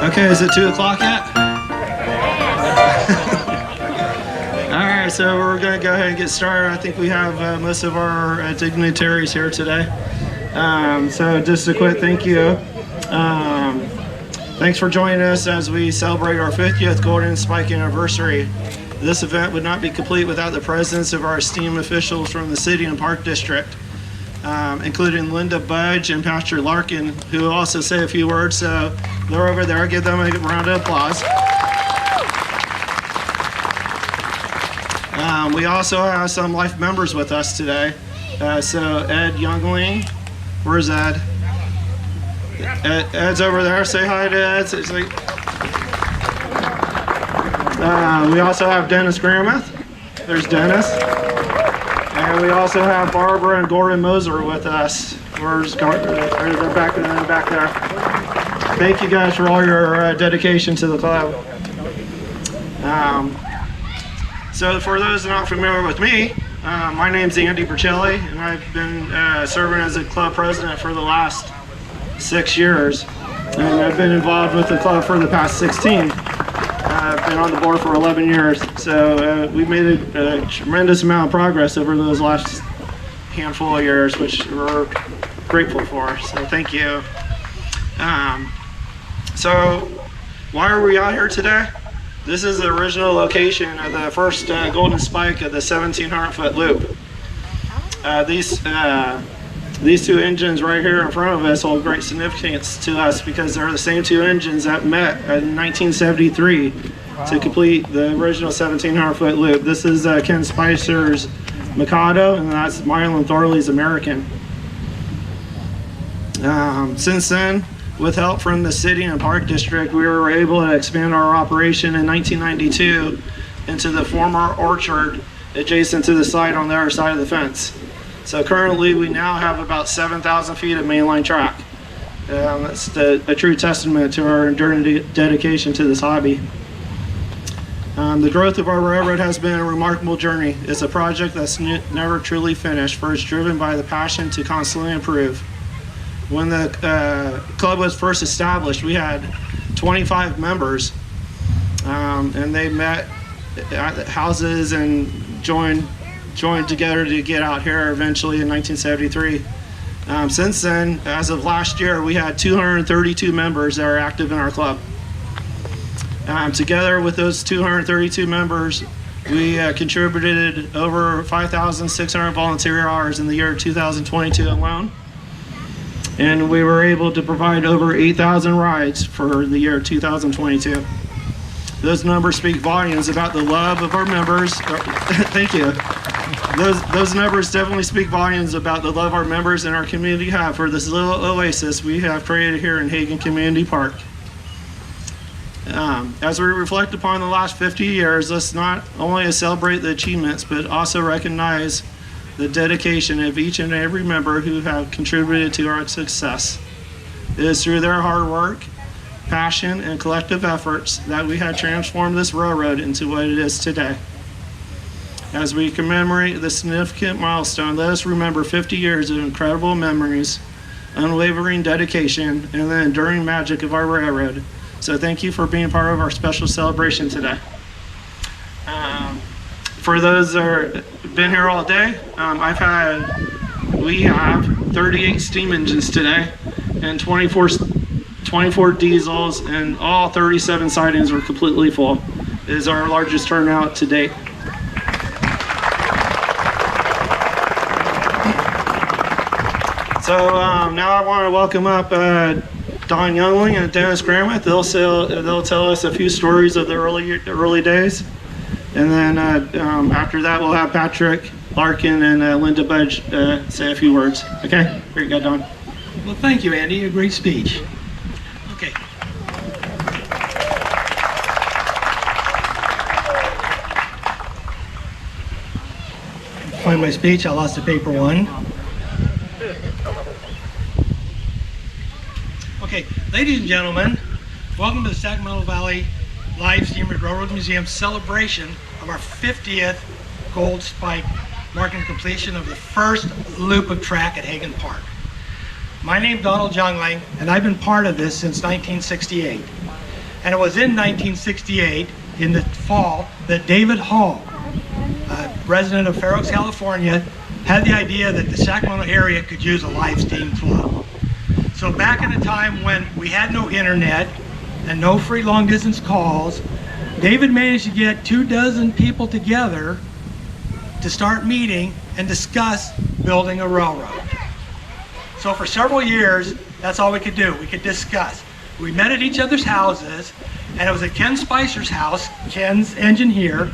Okay, is it 2 o'clock yet? All right, so we're going to go ahead and get started. I think we have most of our dignitaries here today. So just a quick thank you. Thanks for joining us as we celebrate our 50th Golden Spike anniversary. This event would not be complete without the presence of our esteemed officials from the City and Park District, including Linda Budge and Pastor Larkin, who will also say a few words. So they're over there. Give them a round of applause. We also have some life members with us today. So Ed Youngling, where's Ed? Ed's over there. Say hi to Ed. We also have Dennis Gramuth. There's Dennis. And we also have Barbara and Gordon Moser with us. Where's Gordon? They're back there. Thank you guys for all your dedication to the club. So for those not familiar with me, my name's Andy Bercelli, and I've been serving as a club president for the last 6 years. And I've been involved with the club for the past 16. I've been on the board for 11 years, so we've made a tremendous amount of progress over those last handful of years, which we're grateful for, so thank you. So why are we out here today? This is the original location of the first Golden Spike of the 1,700-foot loop. These two engines right here in front of us hold great significance to us because they're the same two engines that met in 1973 to complete the original 1,700-foot loop. This is Ken Spicer's Mikado, and that's Mylon Thorley's American. Since then, with help from the City and Park District, we were able to expand our operation in 1992 into the former orchard adjacent to the site on the other side of the fence. So currently we now have about 7,000 feet of mainline track. That's a true testament to our enduring dedication to this hobby. The growth of our railroad has been a remarkable journey. It's a project that's never truly finished, for it's driven by the passion to constantly improve. When the club was first established, we had 25 members, and they met at houses and joined together to get out here eventually in 1973. Since then, as of last year, we had 232 members that are active in our club. Together with those 232 members, we contributed over 5,600 volunteer hours in the year 2022 alone. And we were able to provide over 8,000 rides for the year 2022. Those numbers speak volumes about the love of our members. Thank you. Those numbers definitely speak volumes about the love our members and our community have for this little oasis we have created here in Hagan Community Park. As we reflect upon the last 50 years, let's not only celebrate the achievements, but also recognize the dedication of each and every member who have contributed to our success. It is through their hard work, passion, and collective efforts that we have transformed this railroad into what it is today. As we commemorate this significant milestone, let us remember 50 years of incredible memories, unwavering dedication, and the enduring magic of our railroad. So thank you for being part of our special celebration today. For those that have been here all day, we have 38 steam engines today and 24 diesels, and all 37 sidings are completely full. It is our largest turnout to date. So now I want to welcome up Don Youngling and Dennis Gramuth. They'll tell us a few stories of the early days. And then after that, we'll have Patrick Larkin and Linda Budge say a few words. Okay? Here you go, Don. Well, thank you, Andy. A great speech. Okay. Find my speech. I lost the paper one. Okay, ladies and gentlemen, welcome to the Sacramento Valley Live Steamers Railroad Museum celebration of our 50th Gold Spike, marking completion of the first loop of track at Hagan Park. My name's Donald Youngling, and I've been part of this since 1968. And it was in 1968, in the fall, that David Hall, a resident of Fair Oaks, California, had the idea that the Sacramento area could use a live steam club. So back in a time when we had no internet and no free long distance calls, David managed to get 24 people together to start meeting and discuss building a railroad. So for several years, that's all we could do. We could discuss. We met at each other's houses, and it was at Ken Spicer's house, Ken's engineer.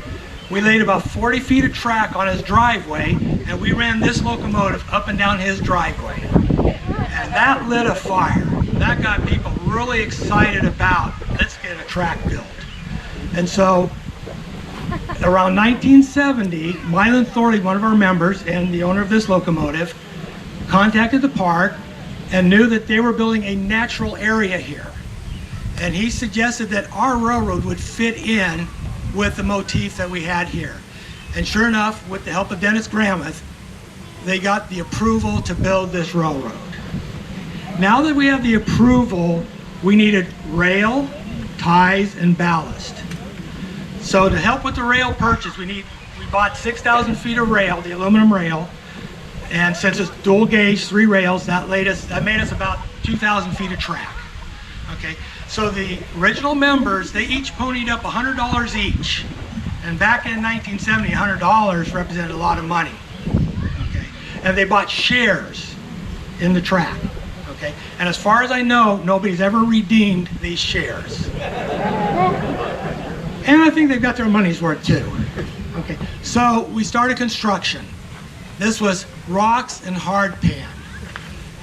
We laid about 40 feet of track on his driveway, and we ran this locomotive up and down his driveway. And that lit a fire. That got people really excited about, let's get a track built. And so, around 1970, Mylan Thorley, one of our members and the owner of this locomotive, contacted the park and knew that they were building a natural area here. And he suggested that our railroad would fit in with the motif that we had here. And sure enough, with the help of Dennis Gramuth, they got the approval to build this railroad. Now that we have the approval, we needed rail, ties, and ballast. So to help with the rail purchase, we bought 6,000 feet of rail, the aluminum rail, and since it's dual gauge, 3 rails, that made us about 2,000 feet of track. Okay, so the original members, they each ponied up $100 each, and back in 1970, $100 represented a lot of money. Okay, and they bought shares in the track. Okay, and as far as I know, nobody's ever redeemed these shares. And I think they've got their money's worth too. Okay, so we started construction. This was rocks and hard pan.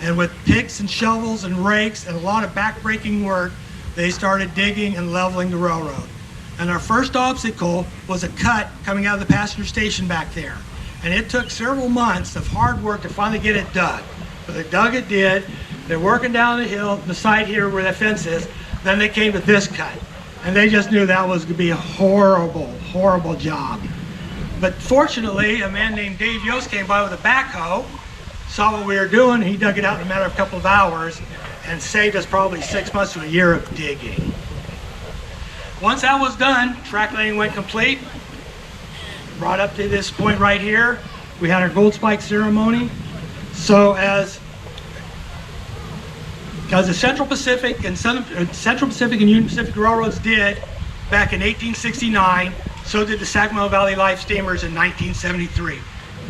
And with picks and shovels and rakes and a lot of back-breaking work, they started digging and leveling the railroad. And our first obstacle was a cut coming out of the passenger station back there. And it took several months of hard work to finally get it dug. But they dug it did. They're working down the hill, the side here where that fence is. Then they came to this cut. And they just knew that was going to be a horrible, horrible job. But fortunately, a man named Dave Yost came by with a backhoe, saw what we were doing. He dug it out in a matter of a couple of hours and saved us probably 6 months to a year of digging. Once that was done, track laying went complete. Brought up to this point right here, we had our gold spike ceremony. So as the Central Pacific and Union Pacific Railroads did back in 1869, so did the Sacramento Valley Life Steamers in 1973.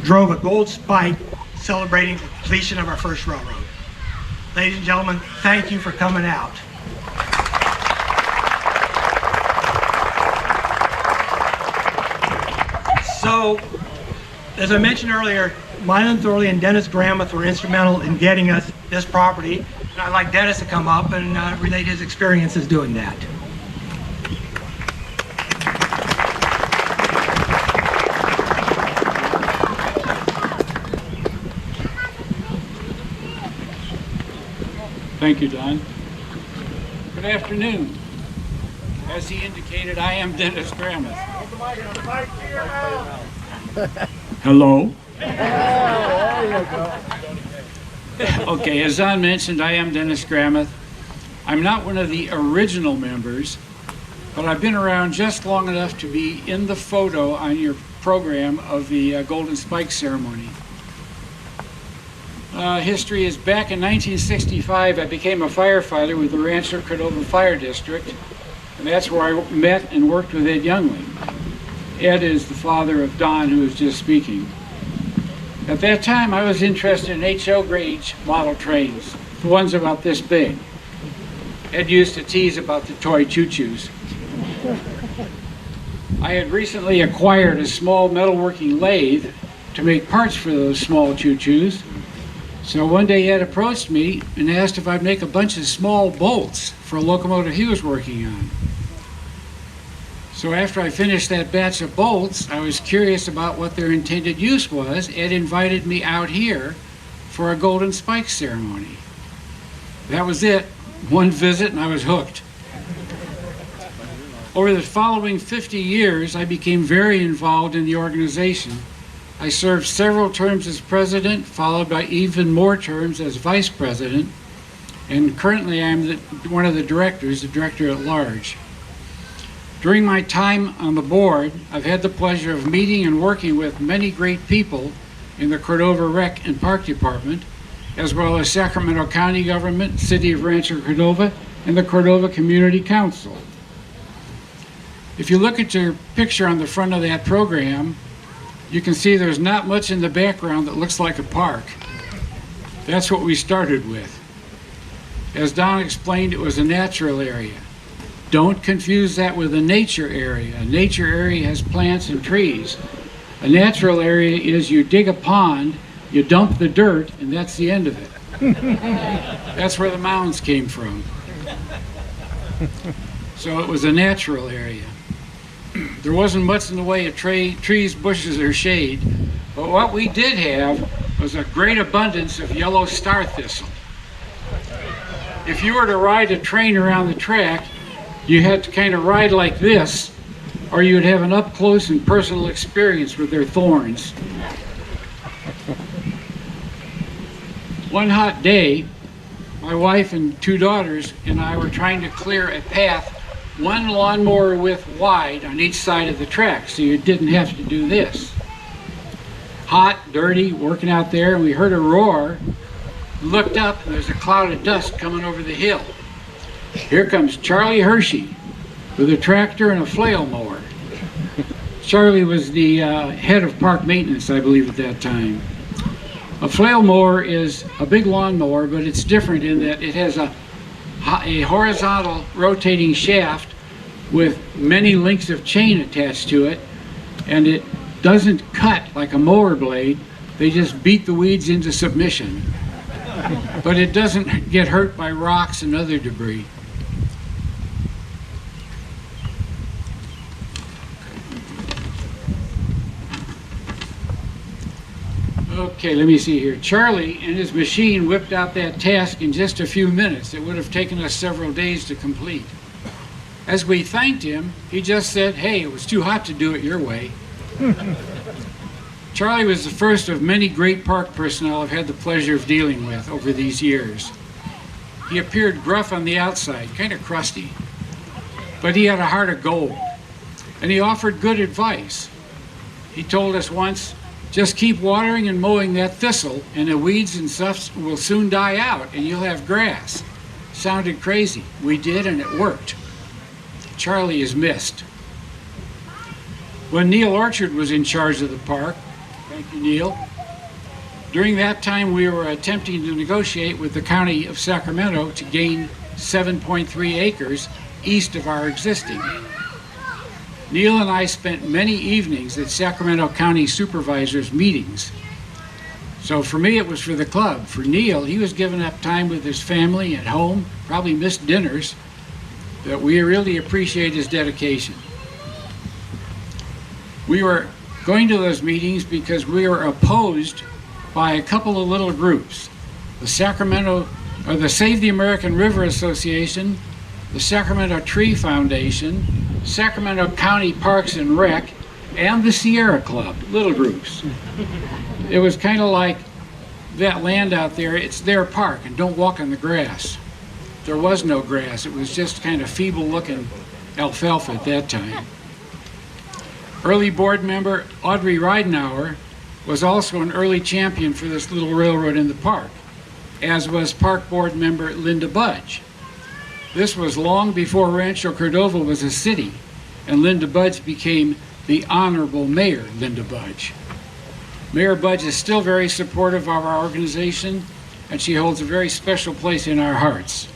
Drove a gold spike celebrating the completion of our first railroad. Ladies and gentlemen, thank you for coming out. So, as I mentioned earlier, Mylan Thorley and Dennis Gramuth were instrumental in getting us this property. And I'd like Dennis to come up and relate his experiences doing that. Thank you, Don. Good afternoon. As he indicated, I am Dennis Gramuth. Hello. Okay, as Don mentioned, I am Dennis Gramuth. I'm not one of the original members, but I've been around just long enough to be in the photo on your program of the Golden Spike ceremony. History is back in 1965, I became a firefighter with the Rancho Cordova Fire District, and that's where I met and worked with Ed Youngling. Ed is the father of Don, who was just speaking. At that time, I was interested in HO gauge model trains, the ones about this big. Ed used to tease about the toy choo-choos. I had recently acquired a small metalworking lathe to make parts for those small choo-choos. So one day Ed approached me and asked if I'd make a bunch of small bolts for a locomotive he was working on. So after I finished that batch of bolts, I was curious about what their intended use was. Ed invited me out here for a Golden Spike ceremony. That was it. One visit and I was hooked. Over the following 50 years, I became very involved in the organization. I served several terms as president, followed by even more terms as vice president, and currently I'm one of the directors, the director at large. During my time on the board, I've had the pleasure of meeting and working with many great people in the Cordova Rec and Park Department, as well as Sacramento County government, City of Rancho Cordova, and the Cordova Community Council. If you look at your picture on the front of that program, you can see there's not much in the background that looks like a park. That's what we started with. As Don explained, it was a natural area. Don't confuse that with a nature area. A nature area has plants and trees. A natural area is you dig a pond, you dump the dirt, and that's the end of it. That's where the mounds came from. So it was a natural area. There wasn't much in the way of trees, bushes, or shade, but what we did have was a great abundance of yellow star thistle. If you were to ride a train around the track, you had to kind of ride like this, or you would have an up-close and personal experience with their thorns. One hot day, my wife and 2 daughters and I were trying to clear a path 1 lawnmower width wide on each side of the track, so you didn't have to do this. Hot, dirty, working out there, and we heard a roar, looked up, and there's a cloud of dust coming over the hill. Here comes Charlie Hershey with a tractor and a flail mower. Charlie was the head of park maintenance, I believe, at that time. A flail mower is a big lawnmower, but it's different in that it has a horizontal rotating shaft with many links of chain attached to it, and it doesn't cut like a mower blade. They just beat the weeds into submission. But it doesn't get hurt by rocks and other debris. Okay, let me see here. Charlie and his machine whipped out that task in just a few minutes. It would have taken us several days to complete. As we thanked him, he just said, "Hey, it was too hot to do it your way." Charlie was the first of many great park personnel I've had the pleasure of dealing with over these years. He appeared gruff on the outside, kind of crusty, but he had a heart of gold, and he offered good advice. He told us once, "Just keep watering and mowing that thistle, and the weeds and stuff will soon die out, and you'll have grass." Sounded crazy. We did, and it worked. Charlie is missed. When Neil Orchard was in charge of the park, thank you, Neil, during that time we were attempting to negotiate with the County of Sacramento to gain 7.3 acres east of our existing. Neil and I spent many evenings at Sacramento County Supervisors meetings. So for me, it was for the club. For Neil, he was giving up time with his family at home, probably missed dinners, but we really appreciate his dedication. We were going to those meetings because we were opposed by a couple of little groups. The Save the American River Association, the Sacramento Tree Foundation, Sacramento County Parks and Rec, and the Sierra Club, little groups. It was kind of like that land out there, it's their park, and don't walk on the grass. There was no grass, it was just kind of feeble-looking alfalfa at that time. Early board member Audrey Ridenauer was also an early champion for this little railroad in the park, as was park board member Linda Budge. This was long before Rancho Cordova was a city, and Linda Budge became the Honorable Mayor Linda Budge. Mayor Budge is still very supportive of our organization, and she holds a very special place in our hearts.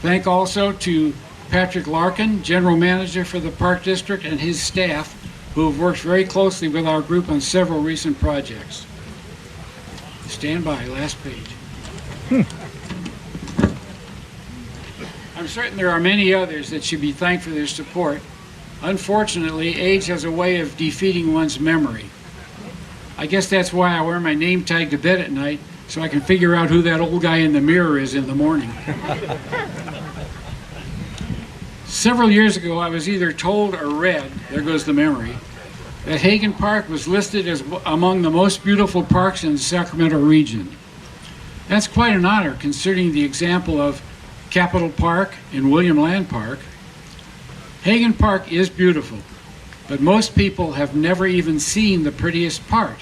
Thank also to Patrick Larkin, General Manager for the Park District, and his staff, who have worked very closely with our group on several recent projects. Stand by, last page. I'm certain there are many others that should be thanked for their support. Unfortunately, age has a way of defeating one's memory. I guess that's why I wear my name tag to bed at night, so I can figure out who that old guy in the mirror is in the morning. Several years ago, I was either told or read, there goes the memory, that Hagan Park was listed as among the most beautiful parks in the Sacramento region. That's quite an honor considering the example of Capitol Park and William Land Park. Hagan Park is beautiful, but most people have never even seen the prettiest part,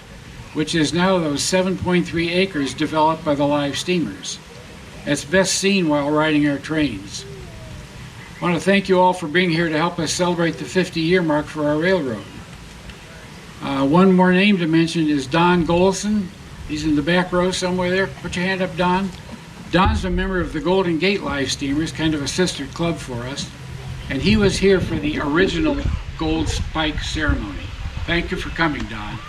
which is now those 7.3 acres developed by the live steamers. It's best seen while riding our trains. I want to thank you all for being here to help us celebrate the 50-year mark for our railroad. One more name to mention is Don Golson. He's in the back row somewhere there. Put your hand up, Don. Don's a member of the Golden Gate Live Steamers, kind of a sister club for us. And he was here for the original Gold Spike ceremony. Thank you for coming, Don.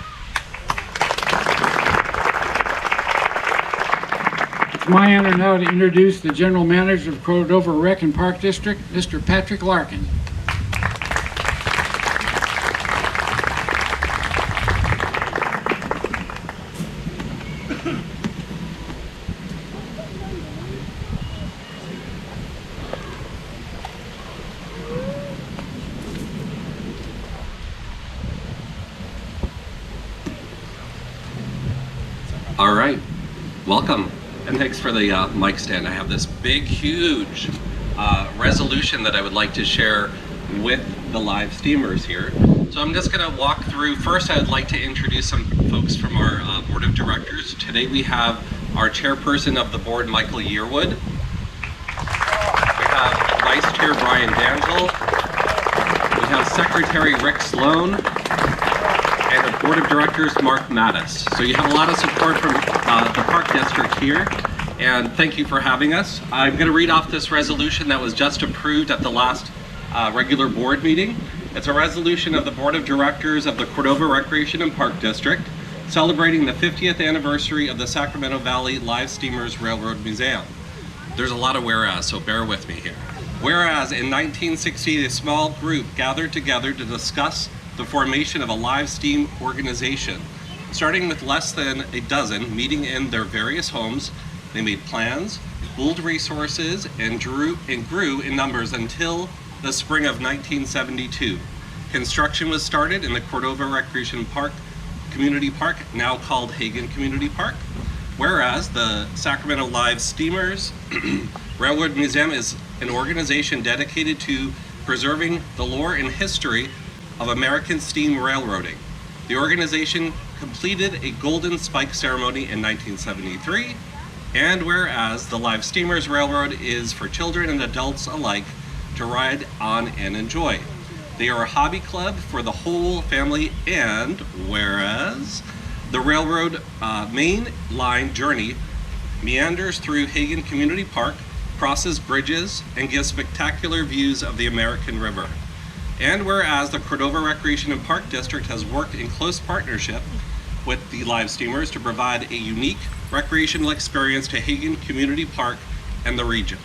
It's my honor now to introduce the General Manager of Cordova Rec and Park District, Mr. Patrick Larkin. All right, welcome, and thanks for the mic stand. I have this big, huge resolution that I would like to share with the live steamers here. So I'm just going to walk through. First, I'd like to introduce some folks from our board of directors. Today we have our chairperson of the board, Michael Yearwood. We have Vice Chair Brian Danzel. We have Secretary Rick Sloan. And the board of directors, Mark Mattis. So you have a lot of support from the Park District here, and thank you for having us. I'm going to read off this resolution that was just approved at the last regular board meeting. It's a resolution of the board of directors of the Cordova Recreation and Park District, celebrating the 50th anniversary of the Sacramento Valley Live Steamers Railroad Museum. There's a lot of whereas, so bear with me here. Whereas in 1960, a small group gathered together to discuss the formation of a live steam organization. Starting with less than a dozen meeting in their various homes, they made plans, pooled resources, and grew in numbers until the spring of 1972. Construction was started in the Cordova Recreation Park Community Park, now called Hagan Community Park. Whereas the Sacramento Live Steamers Railroad Museum is an organization dedicated to preserving the lore and history of American steam railroading. The organization completed a Golden Spike ceremony in 1973, and whereas the Live Steamers Railroad is for children and adults alike to ride on and enjoy. They are a hobby club for the whole family, and whereas the railroad main line journey meanders through Hagan Community Park, crosses bridges, and gives spectacular views of the American River. And whereas the Cordova Recreation and Park District has worked in close partnership with the live steamers to provide a unique recreational experience to Hagan Community Park and the region.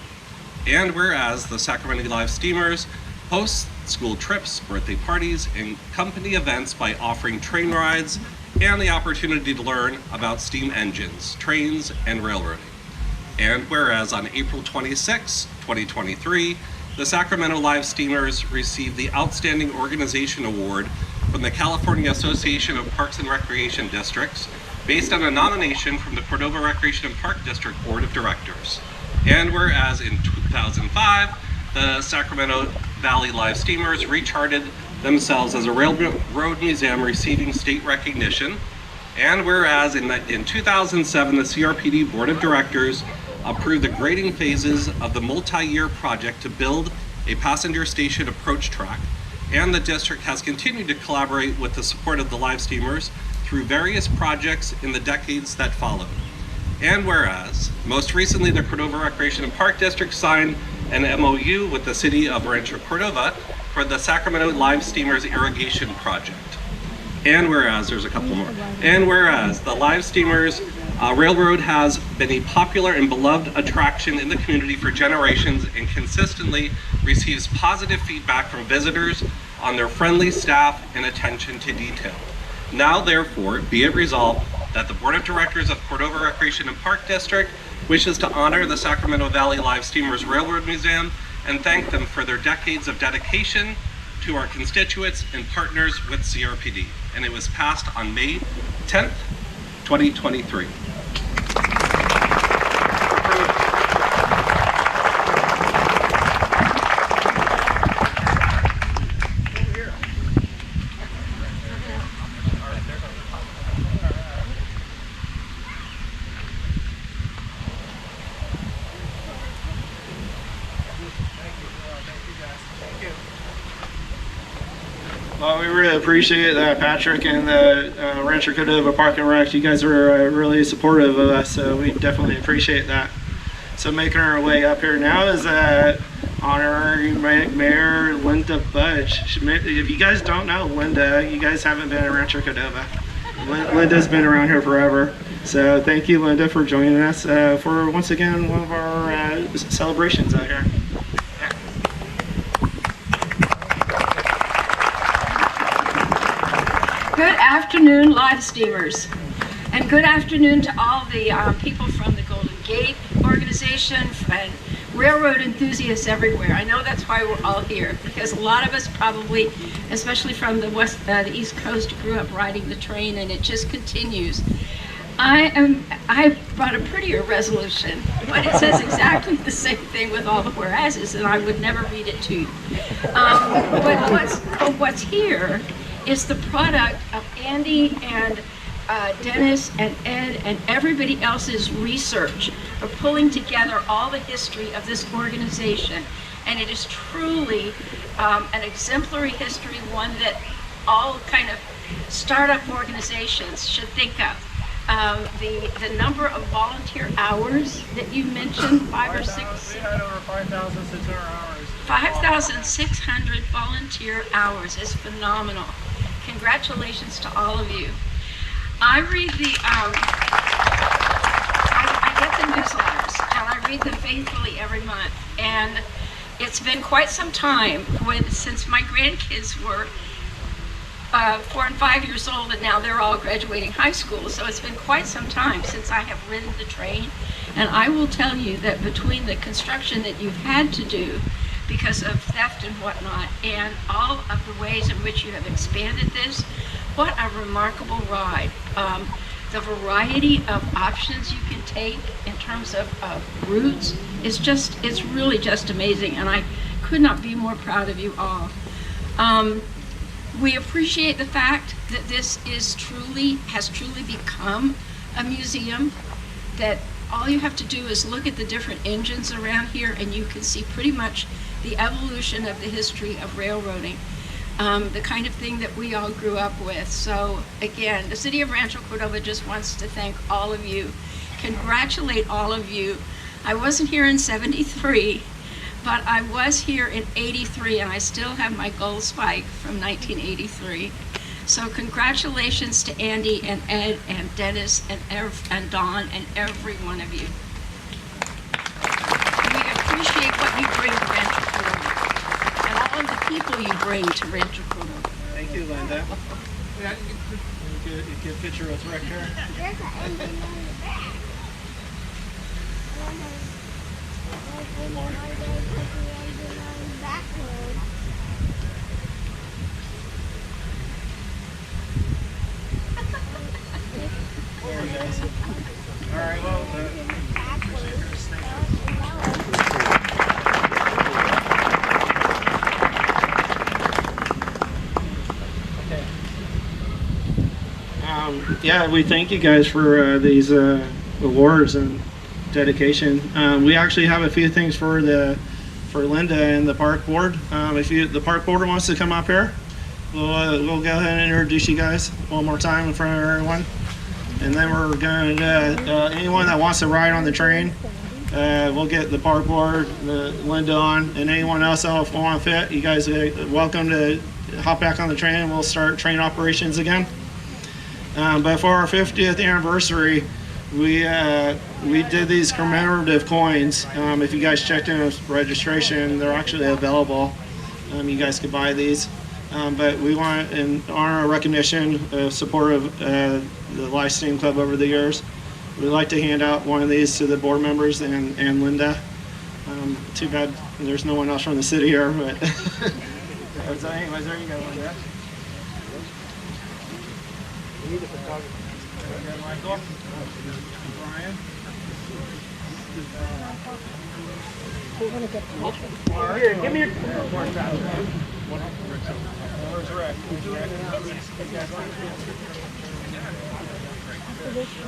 And whereas the Sacramento Live Steamers hosts school trips, birthday parties, and company events by offering train rides and the opportunity to learn about steam engines, trains, and railroading. And whereas on April 26, 2023, the Sacramento Live Steamers received the Outstanding Organization Award from the California Association of Parks and Recreation Districts based on a nomination from the Cordova Recreation and Park District Board of Directors. And whereas in 2005, the Sacramento Valley Live Steamers recharted themselves as a railroad museum receiving state recognition. And whereas in 2007, the CRPD Board of Directors approved the grading phases of the multi-year project to build a passenger station approach track, and the district has continued to collaborate with the support of the live steamers through various projects in the decades that followed. And whereas, most recently the Cordova Recreation and Park District signed an MOU with the city of Rancho Cordova for the Sacramento Live Steamers Irrigation Project. And whereas, there's a couple more. And whereas the live steamers railroad has been a popular and beloved attraction in the community for generations and consistently receives positive feedback from visitors on their friendly staff and attention to detail. Now, therefore, be it resolved that the Board of Directors of Cordova Recreation and Park District wishes to honor the Sacramento Valley Live Steamers Railroad Museum and thank them for their decades of dedication to our constituents and partners with CRPD. And it was passed on May 10th, 2023. Well, we really appreciate that, Patrick, and the Rancho Cordova Park and Rec. You guys were really supportive of us, so we definitely appreciate that. So making our way up here now is Honorary Mayor Linda Budge. If you guys don't know Linda, you guys haven't been in Rancho Cordova. Linda's been around here forever. So thank you, Linda, for joining us for, once again, one of our celebrations out here. Good afternoon, live steamers, and good afternoon to all the people from the Golden Gate organization and railroad enthusiasts everywhere. I know that's why we're all here, because a lot of us probably, especially from the East Coast, grew up riding the train, and it just continues. I brought a prettier resolution, but it says exactly the same thing with all the whereases, and I would never read it to you. But what's here is the product of Andy and Dennis and Ed and everybody else's research of pulling together all the history of this organization. And it is truly an exemplary history, one that all kind of startup organizations should think of. The number of volunteer hours that you mentioned, 5 or 6? We had over 5,600 hours. 5,600 volunteer hours is phenomenal. Congratulations to all of you. I read I get the newsletters, and I read them faithfully every month. And it's been quite some time since my grandkids were 4 and 5 years old, and now they're all graduating high school. So it's been quite some time since I have ridden the train. And I will tell you that between the construction that you've had to do because of theft and whatnot, and all of the ways in which you have expanded this, what a remarkable ride. The variety of options you can take in terms of routes is it's really just amazing, and I could not be more proud of you all. We appreciate the fact that this has truly become a museum, that all you have to do is look at the different engines around here and you can see pretty much the evolution of the history of railroading, the kind of thing that we all grew up with. So again, the city of Rancho Cordova just wants to thank all of you, congratulate all of you. I wasn't here in '73, but I was here in '83, and I still have my gold spike from 1983. So congratulations to Andy and Ed and Dennis and Don and every one of you. We appreciate what you bring to Rancho Cordova and all of the people you bring to Rancho Cordova. Thank you, Linda. Yeah, you get a picture with Rick here. One more. There he goes. All right, well, yeah, we thank you guys for these awards and dedication. We actually have a few things for Linda and the park board. If the park board wants to come up here, we'll go ahead and introduce you guys one more time in front of everyone. And then we're going to, anyone that wants to ride on the train, we'll get the park board, Linda on, and anyone else that want to fit. You guys are welcome to hop back on the train and we'll start train operations again. But for our 50th anniversary, we did these commemorative coins. If you guys checked in with registration, they're actually available. You guys could buy these. But we want, in honor of recognition, support of the Live Steam Club over the years, we'd like to hand out one of these to the board members and Linda. Too bad there's no one else from the city here, but so anyways, there you go, Linda. We need a photographer. Okay, Michael. Brian. Here, give me your report back. Where's Rick?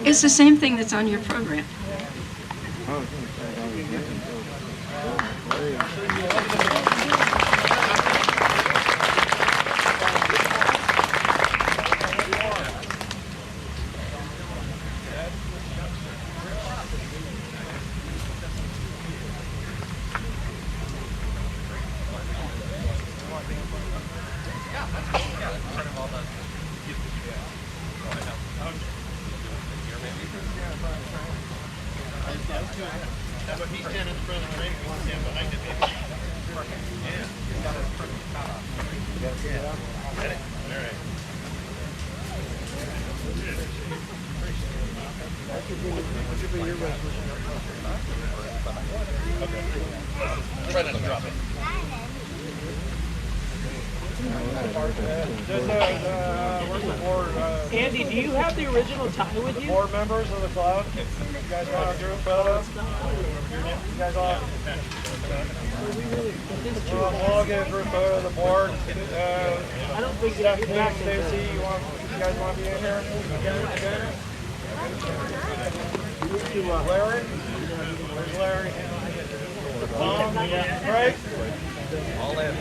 It's the same thing that's on your program. Andy, do you have the original tie with you? Board members of the club, you guys want a group photo? You guys all? We'll all get a group photo of the board. I don't think Stephanie, it's back Stacy, you guys want to be in here? Larry? Where's Larry? Tom? Right? All in.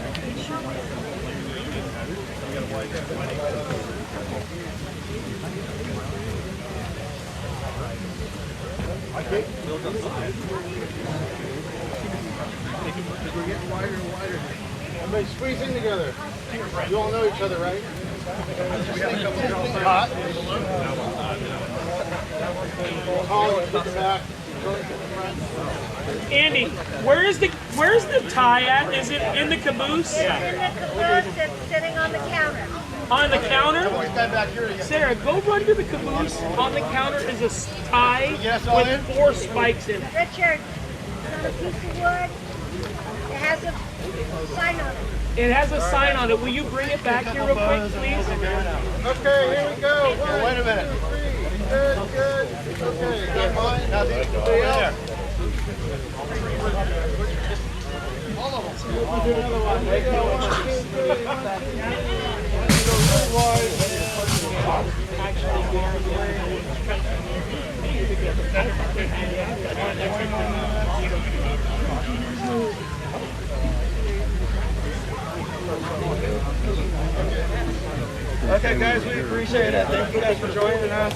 We're getting wider and wider. Everybody squeeze in together. You all know each other, right? Hot. Holly, pick it back. Andy, where's the tie at? Is it in the caboose? In the caboose, it's sitting on the counter. On the counter? Sarah, go run to the caboose. On the counter is a tie with 4 spikes in it. Richard, it's on a piece of wood. It has a sign on it. It has a sign on it. Will you bring it back here real quick, please? Okay, here we go. Wait a minute. 2, 3. Good, good. Okay, got mine. Now these anybody else? All of them. There you go. 1, 2, 3. Okay, guys, we appreciate it. Thank you guys for joining us.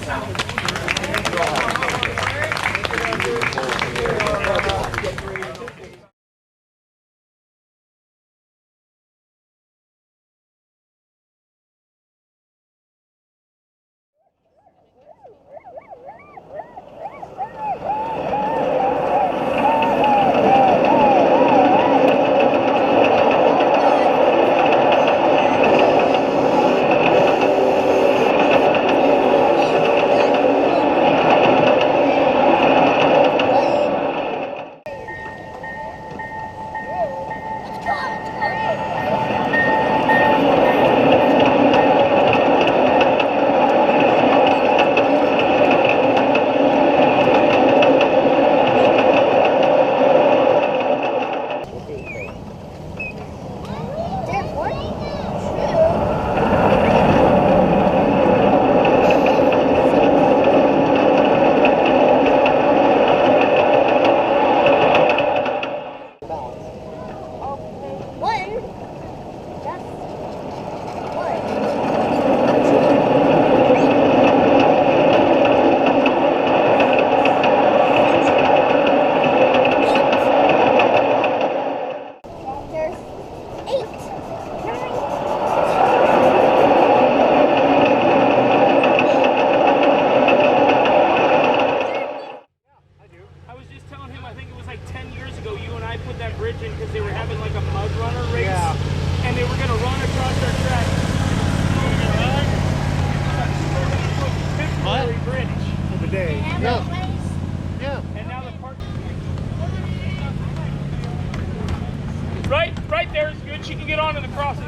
Right there is good. She can get onto the crossing.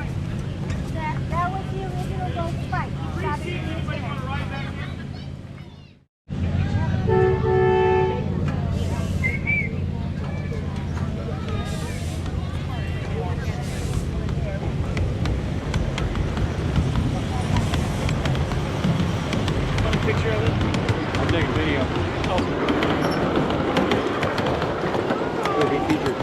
That was the original gold spike. Stop it. Picture of it? I'll take a video. Will be featured.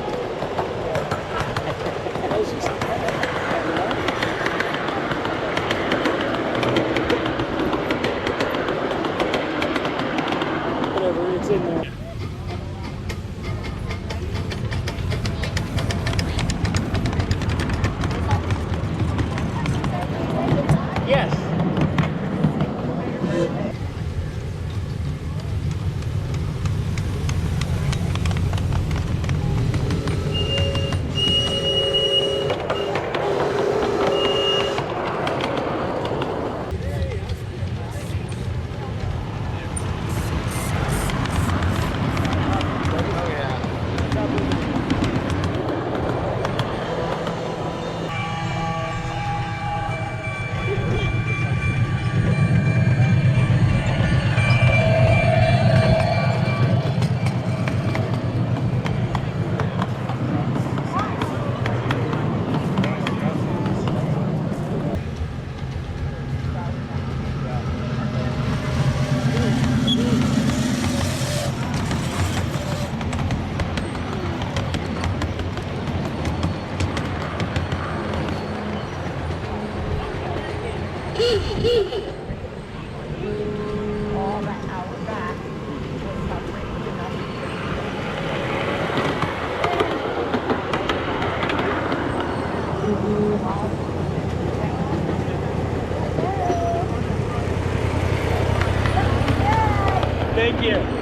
all the hour back. Thank you.